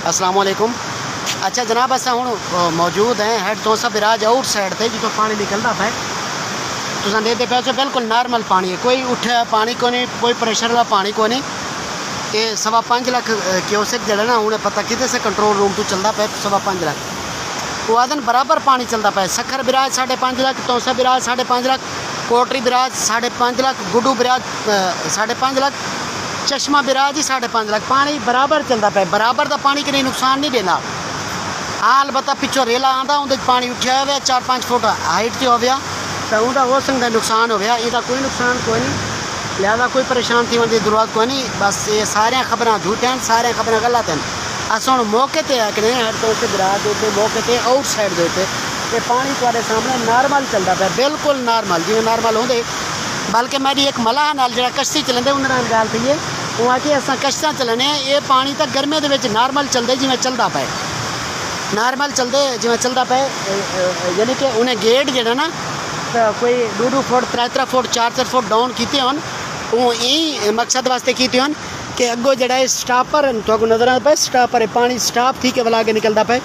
अस्सलाम वालेकुम। अच्छा जनाब अस हूँ मौजूद हैं हेड तोसा बिराज आउट साइड थे जितो पानी निकलता पे तुम देखते पे बिल्कुल नॉर्मल पानी है, कोई उठा पानी को नहीं, कोई प्रेशर वाला पानी को नहीं। ये 5.25 लाख क्यूसेक जड़ा ना उन्हें पता कितने से कंट्रोल रूम तो चलता पे 5.25 लाख वो आदन बराबर पानी चलता पे। सखर बिराज 5.5 लाख, तोसा बिराज 5.5 लाख, कोटरी बिराज 5.5 लाख, गुड्डू बिराज 5.5 लाख, चश्मा बिराज ही 5.5 लाख। पानी बराबर चलता पे, बराबर का पानी कहीं नुकसान नहीं देना। हाँ अलबत्ता पिछों रेला आंदा उनके पानी उठा हुआ 4-5 फुट हाइट से हो गया तो उनका हो सकता नुकसान हो गया। इसका कोई नुकसान कोई नहीं, लिहाजा कोई परेशान थी की जरूरत कोई नहीं। बस ये सारे खबर झूठे हैं, सारे खबर गलत हैं। अस हम मौके पर आखने हेड तो उसके बिराज के मौके पर आउट साइड के उत्ते पानी तुम्हारे सामने नॉर्मल चलता पे, बिल्कुल नॉर्मल जिवें नॉर्मल होंगे। बल्कि मेरी एक मलाह नाल जो कश्ती चलते उन्होंने गल थी है वो आके अस कश्तियाँ चलने ये पानी तो गर्मियों के नॉर्मल चलते जिवें चलता पे, नॉर्मल चलते जिवें चलता पे। यानी कि उन्हें गेट जो ना तो कोई 2-2 फुट 3-3 फुट 4-4 फुट डाउन किए होन वो यही मकसद वास्ते किए होन कि अगो जड़ा स्टापर तो नजर आता पे स्टापर है पानी स्टाप थी के वाला आगे निकलता पे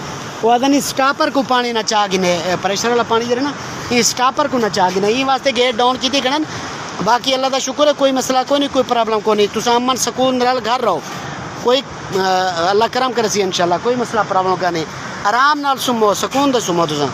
वो आदि नहीं स्टापर को पानी ना चाह गिने प्रेशर वाला पानी जो ना ये स्टापर को ना चाह गिने ये वास्ते गेट डाउन की गणन। बाकी अल्लाह का शुक्र है कोई मसला कोई नहीं, कोई प्रॉब्लम कोई नहीं। तुम अमन सुकून नाल घर रहो, कोई अल्लाह करम करे सी इंशाल्लाह, कोई मसला प्रॉब्लम का नहीं। आराम नाल सुमो सुकून दे सुमो तुम।